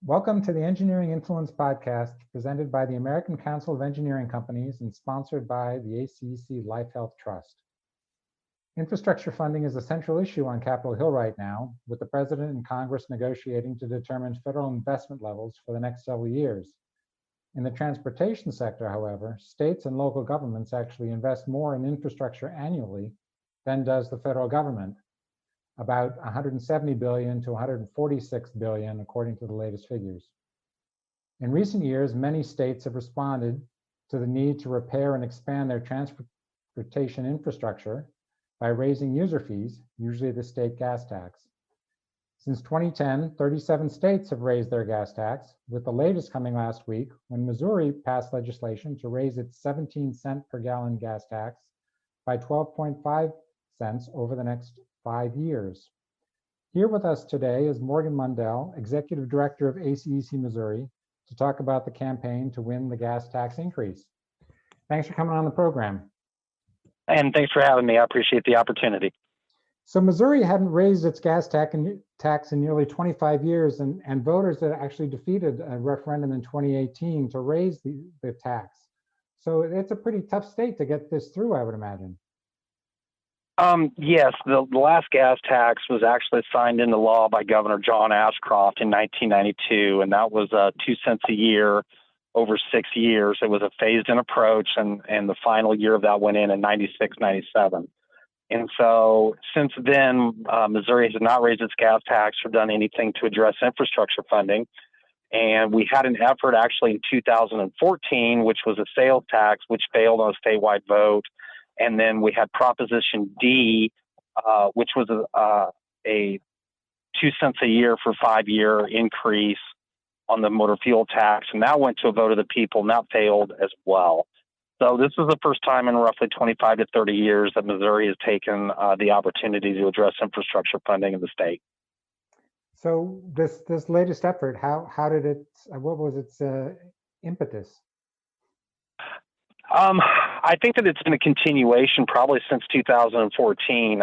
Welcome to the Engineering Influence podcast presented by the American Council of Engineering Companies and sponsored by the ACEC Life Health Trust. Infrastructure funding is a central issue on Capitol Hill right now, with the President and Congress negotiating to determine federal investment levels for the next several years. In the transportation sector, however, states and local governments actually invest more in infrastructure annually than does the federal government. About 170 billion to 146 billion, according to the latest figures. In recent years, many states have responded to the need to repair and expand their transportation infrastructure by raising user fees, usually the state gas tax. Since 2010, 37 states have raised their gas tax, with the latest coming last week when Missouri passed legislation to raise its 17-cent per gallon gas tax by 12.5 cents over the next 5 years. Here with us today is Morgan Mundell, Executive Director of ACEC Missouri, to talk about the campaign to win the gas tax increase. Thanks for coming on the program. And thanks for having me. I appreciate the opportunity. So Missouri hadn't raised its gas tax in nearly 25 years, and voters had actually defeated a referendum in 2018 to raise the tax. So it's a pretty tough state to get this through, I would imagine. Yes, the last gas tax was actually signed into law by Governor John Ashcroft in 1992, and that was 2 cents a year over 6 years. It was a phased-in approach, and the final year of that went in 96, 97. And so since then, Missouri has not raised its gas tax or done anything to address infrastructure funding. And we had an effort actually in 2014, which was a sales tax, which failed on a statewide vote. And then we had Proposition D, which was a 2 cents a year for 5-year increase on the motor fuel tax. And that went to a vote of the people, and that failed as well. So this is the first time in roughly 25 to 30 years that Missouri has taken the opportunity to address infrastructure funding in the state. So this latest effort, what was its impetus? I think that it's been a continuation probably since 2014.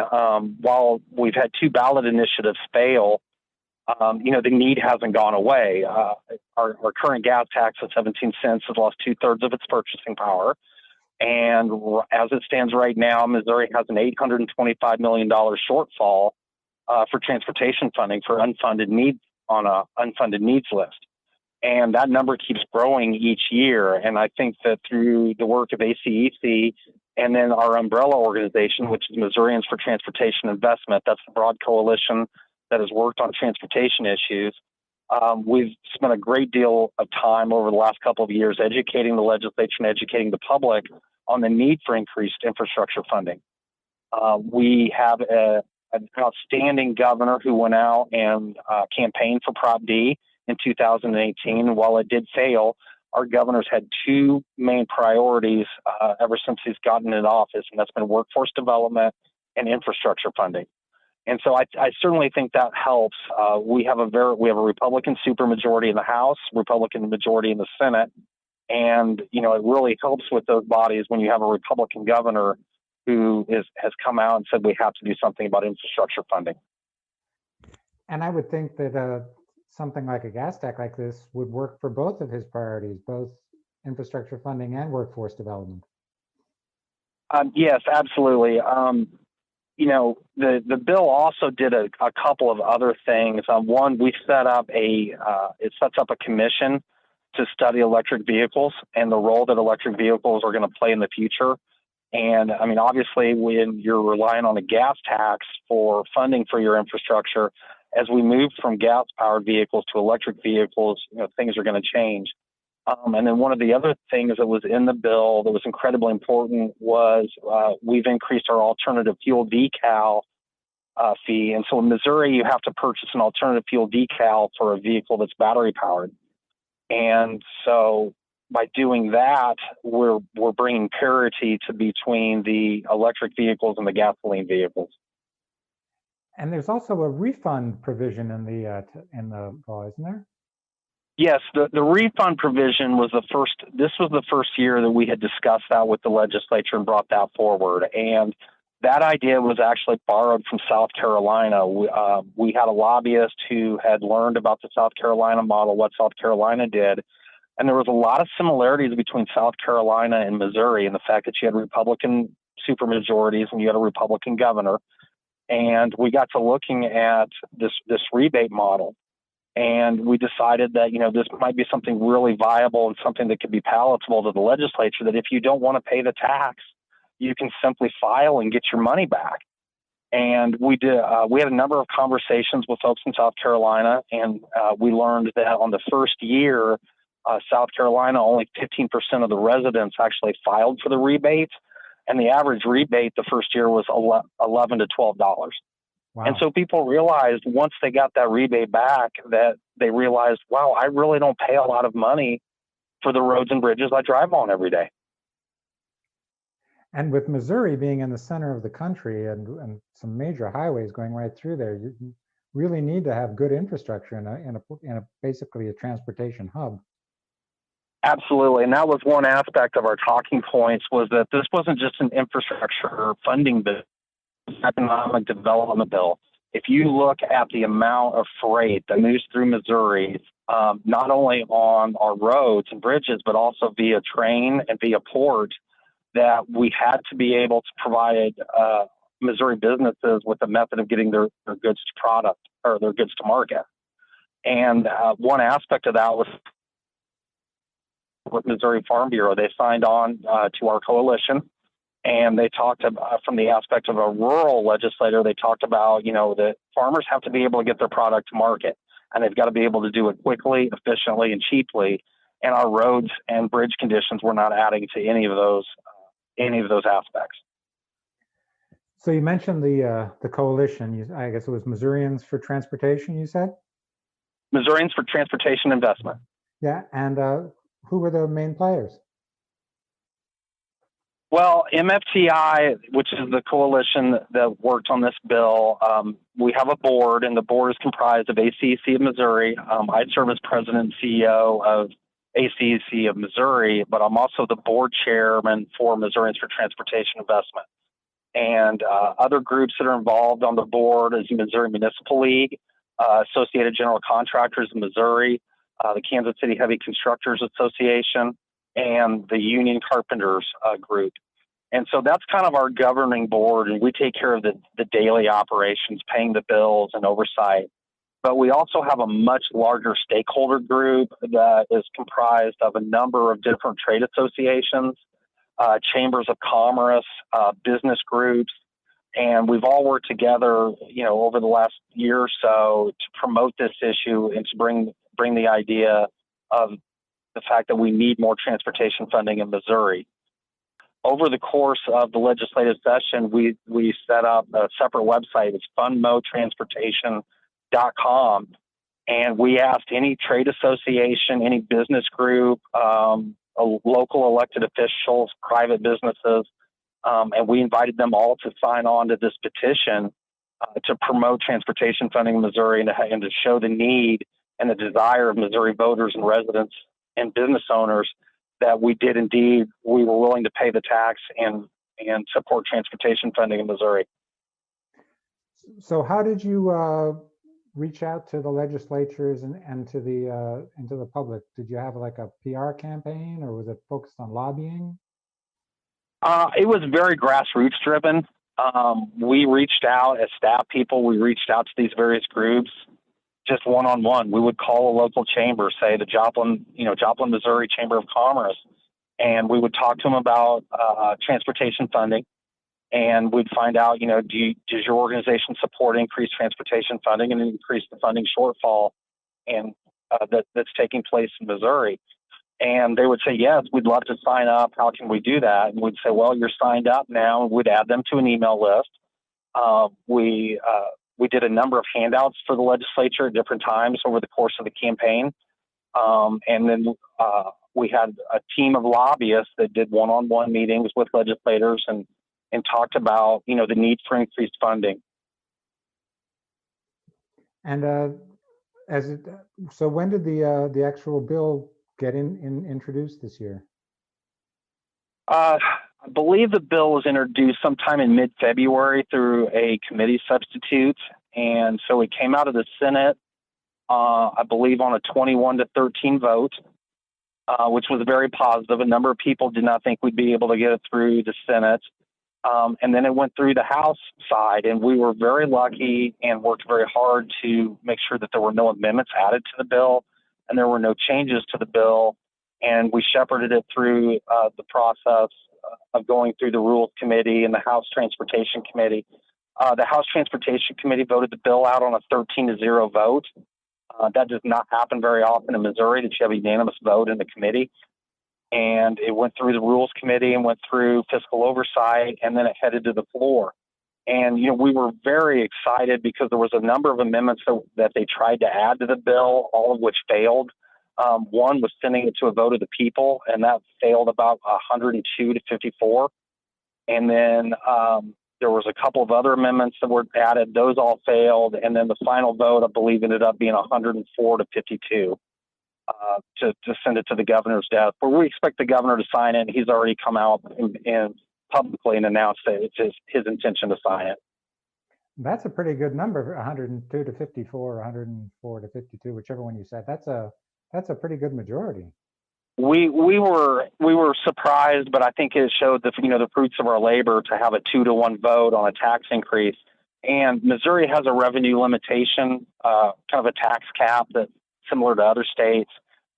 While we've had 2 ballot initiatives fail, the need hasn't gone away. Our current gas tax of 17 cents has lost 2/3 of its purchasing power. And as it stands right now, Missouri has an $825 million shortfall for transportation funding for unfunded needs on an unfunded needs list. And that number keeps growing each year. And I think that through the work of ACEC and then our umbrella organization, which is Missourians for Transportation Investment, that's the broad coalition that has worked on transportation issues. We've spent a great deal of time over the last couple of years educating the legislature and educating the public on the need for increased infrastructure funding. We have an outstanding governor who went out and campaigned for Prop D in 2018. While it did fail, our governor's had 2 main priorities ever since he's gotten in office, and that's been workforce development and infrastructure funding. And so I certainly think that helps. We have a Republican supermajority in the House, Republican majority in the Senate, and it really helps with those bodies when you have a Republican governor who has come out and said we have to do something about infrastructure funding. And I would think that something like a gas tax like this would work for both of his priorities, both infrastructure funding and workforce development. Yes, absolutely. The bill also did a couple of other things. One, we set up it sets up a commission to study electric vehicles and the role that electric vehicles are going to play in the future. And I mean, obviously, when you're relying on a gas tax for funding for your infrastructure, as we move from gas-powered vehicles to electric vehicles, things are going to change. And then one of the other things that was in the bill that was incredibly important was we've increased our alternative fuel decal fee. And so in Missouri, you have to purchase an alternative fuel decal for a vehicle that's battery powered. And so by doing that, we're bringing parity between the electric vehicles and the gasoline vehicles. And there's also a refund provision in the law, isn't there? Yes, the refund provision was this was the first year that we had discussed that with the legislature and brought that forward. And That idea was actually borrowed from South Carolina. We had a lobbyist who had learned about the South Carolina model, what South Carolina did, and there was a lot of similarities between South Carolina and Missouri in the fact that you had Republican supermajorities and you had a Republican governor. And we got to looking at this rebate model, and we decided that this might be something really viable and something that could be palatable to the legislature. That if you don't want to pay the tax, you can simply file and get your money back. And we did. We had a number of conversations with folks in South Carolina, and we learned that on the first year, South Carolina, only 15% of the residents actually filed for the rebate, and the average rebate the first year was $11 to $12. Wow. And so people realized once they got that rebate back that they realized, wow, I really don't pay a lot of money for the roads and bridges I drive on every day. And with Missouri being in the center of the country and some major highways going right through there, you really need to have good infrastructure in a basically a transportation hub. Absolutely. And that was one aspect of our talking points, was that this wasn't just an infrastructure funding bill, economic development bill. If you look at the amount of freight that moves through Missouri, not only on our roads and bridges, but also via train and via port, that we had to be able to provide Missouri businesses with a method of getting their goods to product or their goods to market. And one aspect of that was with Missouri Farm Bureau. They signed on to our coalition, and they talked about, from the aspect of a rural legislator, they talked about, that farmers have to be able to get their product to market, and they've got to be able to do it quickly, efficiently, and cheaply. And our roads and bridge conditions were not adding to any of those aspects. So you mentioned the coalition. I guess it was Missourians for Transportation, you said? Missourians for Transportation Investment. Yeah, and who were the main players? Well, MFTI, which is the coalition that worked on this bill, we have a board, and the board is comprised of ACEC of Missouri. I serve as president and CEO of ACEC of Missouri, but I'm also the board chairman for Missourians for Transportation Investment. And other groups that are involved on the board is the Missouri Municipal League, Associated General Contractors of Missouri, the Kansas City Heavy Constructors Association, and the Union Carpenters group. And so that's kind of our governing board, and we take care of the daily operations, paying the bills and oversight. But we also have a much larger stakeholder group that is comprised of a number of different trade associations, chambers of commerce, business groups, and we've all worked together, over the last year or so to promote this issue and to bring the idea of the fact that we need more transportation funding in Missouri. Over the course of the legislative session, we set up a separate website. It's fundmotransportation.com. And we asked any trade association, any business group, local elected officials, private businesses, and we invited them all to sign on to this petition to promote transportation funding in Missouri and to show the need and the desire of Missouri voters and residents and business owners that we were willing to pay the tax and support transportation funding in Missouri. So how did you reach out to the legislatures and to the public? Did you have like a PR campaign, or was it focused on lobbying? It was very grassroots driven. We reached out as staff people. We reached out to these various groups just one-on-one. We would call a local chamber, say the Joplin, Missouri Chamber of Commerce, and we would talk to them about transportation funding. And we'd find out, does your organization support increased transportation funding and increase the funding shortfall and that's taking place in Missouri? And they would say, yes, we'd love to sign up. How can we do that? And we'd say, well, you're signed up now. And we'd add them to an email list. We did a number of handouts for the legislature at different times over the course of the campaign. And then we had a team of lobbyists that did one-on-one meetings with legislators and talked about, the need for increased funding. And so when did the actual bill get introduced this year? I I believe the bill was introduced sometime in mid-February through a committee substitute. And so it came out of the Senate, I believe, on a 21-13 vote, which was very positive. A number of people did not think we'd be able to get it through the Senate. And then it went through the House side, and we were very lucky and worked very hard to make sure that there were no amendments added to the bill and there were no changes to the bill. And we shepherded it through the process of going through the Rules Committee and the House Transportation Committee. The House Transportation Committee voted the bill out on a 13-0 vote. That does not happen very often in Missouri, that you have a unanimous vote in the committee. And it went through the Rules Committee and went through fiscal oversight, and then it headed to the floor. And, we were very excited because there was a number of amendments that they tried to add to the bill, all of which failed. One was sending it to a vote of the people, and that failed about 102 to 54. And then there was a couple of other amendments that were added. Those all failed. And then the final vote, I believe, ended up being 104 to 52 to send it to the governor's desk, where we expect the governor to sign it. And he's already come out and publicly and announced that it's his intention to sign it. That's a pretty good number, 102 to 54, 104 to 52, whichever one you said. That's a pretty good majority. We were surprised, but I think it showed the fruits of our labor to have a 2-to-1 vote on a tax increase. And Missouri has a revenue limitation, kind of a tax cap that's similar to other states.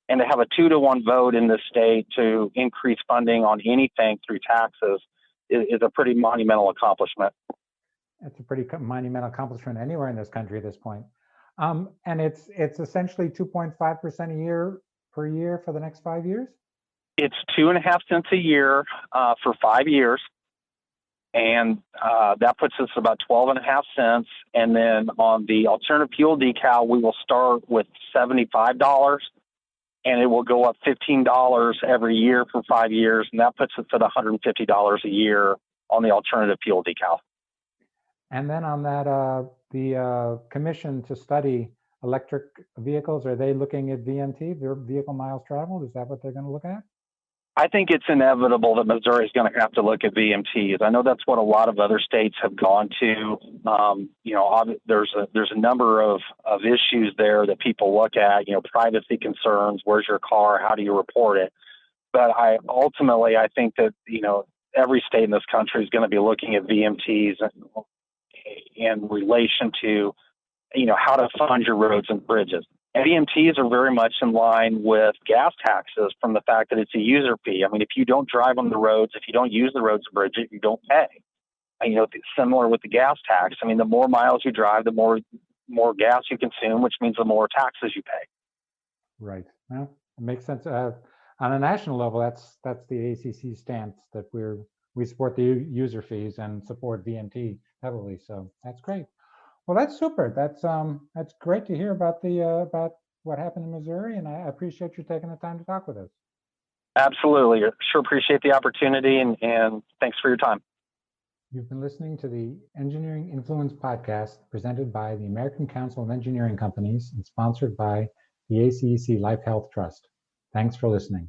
And to have a 2-to-1 vote in this state to increase funding on anything through taxes is a pretty monumental accomplishment. It's a pretty monumental accomplishment anywhere in this country at this point. And it's essentially 2.5% a year per year for the next 5 years? It's 2.5 cents a year for 5 years. And that puts us about 12.5 cents. And then on the alternative fuel decal, we will start with $75 and it will go up $15 every year for 5 years. And that puts us at $150 a year on the alternative fuel decal. And then on that, the commission to study electric vehicles, are they looking at VMT, their vehicle miles traveled? Is that what they're going to look at? I think it's inevitable that Missouri is going to have to look at VMTs. I know that's what a lot of other states have gone to. There's a number of issues there that people look at. Privacy concerns. Where's your car? How do you report it? But I think that every state in this country is going to be looking at VMTs in relation to how to fund your roads and bridges. And VMTs are very much in line with gas taxes from the fact that it's a user fee. I mean, if you don't drive on the roads, if you don't use the roads and bridges, you don't pay. And, similar with the gas tax. I mean, the more miles you drive, the more gas you consume, which means the more taxes you pay. Right. Well, it makes sense. On a national level, that's the ACC stance that we support the user fees and support VMT heavily. So that's great. Well, that's super. That's great to hear about about what happened in Missouri, and I appreciate you taking the time to talk with us. Absolutely. Sure appreciate the opportunity, and thanks for your time. You've been listening to the Engineering Influence podcast presented by the American Council of Engineering Companies and sponsored by the ACEC Life Health Trust. Thanks for listening.